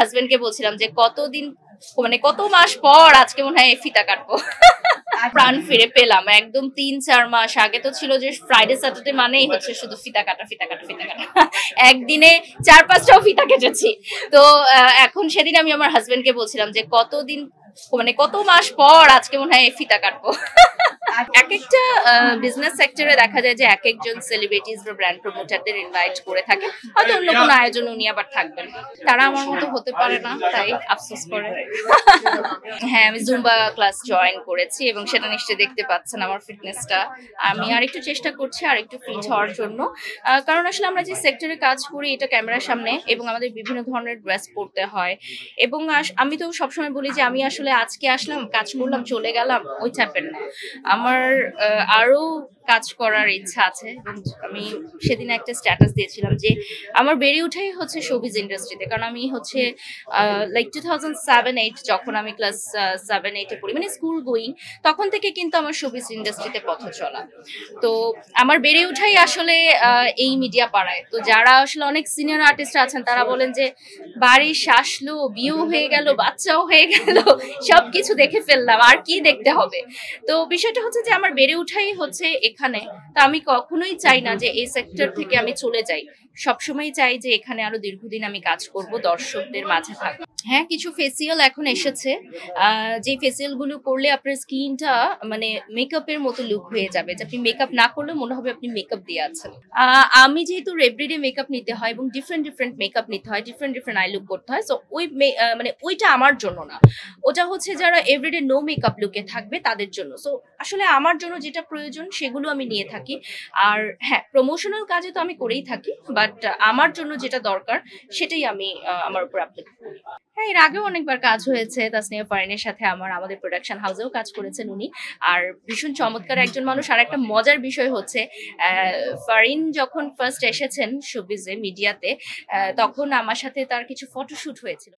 হাজবেন্ডকে বলছিলাম যে কতদিন মানে কত মাস পর আজকে মনে হয় ফিতা কাটবো। প্রাণ ফিরে পেলাম একদম ৩-৪ মাস আগে তো ছিল যে ফ্রাইডে স্যাটারডে মানেই হচ্ছে শুধু ফিতা কাটা ফিতা কাটা ফিতা কাটা, একদিনে ৪-৫টাও ফিতা কেটেছি। তো এখন সেদিন আমি আমার হাজবেন্ডকে বলছিলাম যে কতদিন মানে কত মাস পর আজকে মনে হয় ফিতা কাটবো। এক একটা বিজনেস সেক্টরে দেখা যায় যে এক একজন সেলিব্রিটিজ বা ব্র্যান্ড প্রমোটারদের ইনভাইট করে থাকে, হয়তো অন্য কোনো আয়োজন উনি আবার থাকবেন, তারা আমার মতো হতে পারে না, তাই আফসোস করে। হ্যাঁ, আমি জুম্বা ক্লাস জয়েন করেছি এবং সেটা নিশ্চয়ই দেখতে পাচ্ছেন আমার ফিটনেসটা। আমি আরেকটু চেষ্টা করছি আরেকটু ফিট হওয়ার জন্য, কারণ আসলে আমরা যে সেক্টরে কাজ করি এটা ক্যামেরার সামনে এবং আমাদের বিভিন্ন ধরনের ড্রেস পরতে হয়। এবং আমি তো সবসময় বলি যে আমি আসলে আজকে আসলাম কাজ করলাম চলে গেলাম ওই টাইপের না, আমার আরো কাজ করার ইচ্ছা আছে। এবং আমি সেদিন একটা স্ট্যাটাস দিয়েছিলাম যে আমার বেড়ে ওঠাই হচ্ছে শোবিজ ইন্ডাস্ট্রিতে, কারণ আমি হচ্ছে লাইক 2007-8 যখন আমি ক্লাস 7-8-এ পড়ি, মানে স্কুল গোয়িং, তখন থেকে কিন্তু আমার শোবিজ ইন্ডাস্ট্রিতে পথ চলা। তো আমার বেড়ে ওঠাই আসলে এই মিডিয়া পাড়ায়। তো যারা আসলে অনেক সিনিয়র আর্টিস্ট আছেন তারা বলেন যে বাড়ির আসলো, বিয়েও হয়ে গেল, বাচ্চাও হয়ে গেল, সবকিছু দেখে ফেললাম, আর কি দেখতে হবে। তো বিষয়টা হচ্ছে যে আমার বেড়ে ওঠাই হচ্ছে এখানে। তা আমি কখনোই চাই না যে এই সেক্টর থেকে আমি চলে যাই, সবসময় চাই যে এখানে আরো দীর্ঘদিন আমি কাজ করব, দর্শকদের মাঝে থাকবো। হ্যাঁ, কিছু ফেসিয়াল এখন এসেছে, যে ফেসিয়াল গুলো করলে আপনার স্কিনটা মানে মেকআপের মতো লুক হয়ে যাবে, যে আপনি মেকআপ না করলে মনে হবে আপনি মেকআপ দিয়ে আছেন। আমি যেহেতু এভরিডে মেকআপ নিতে হয় এবং ডিফারেন্ট ডিফারেন্ট মেকআপ নিতে হয়, ডিফারেন্ট ডিফারেন্ট আই লুক করতে হয়, সো ওই মানে ওইটা আমার জন্য না, ওটা হচ্ছে যারা এভরিডে নো মেকআপ লুকে থাকবে তাদের জন্য। সো আসলে আমার জন্য যেটা প্রয়োজন সেগুলো আমি নিয়ে থাকি। আর হ্যাঁ, প্রমোশনাল কাজে তো আমি করেই থাকি, বাট আমার জন্য যেটা দরকার সেটাই আমি আমার উপর অ্যাপ্লাই করি। হ্যাঁ, এর আগেও অনেকবার কাজ হয়েছে তাসনিয়া ফারিনের সাথে, আমাদের প্রোডাকশন হাউসেও কাজ করেছেন উনি। আর ভীষণ চমৎকার একজন মানুষ। আর একটা মজার বিষয় হচ্ছে ফারিন যখন ফার্স্ট এসেছেন শোবিজে মিডিয়াতে, তখন আমার সাথে তার কিছু ফটোশুট হয়েছিল।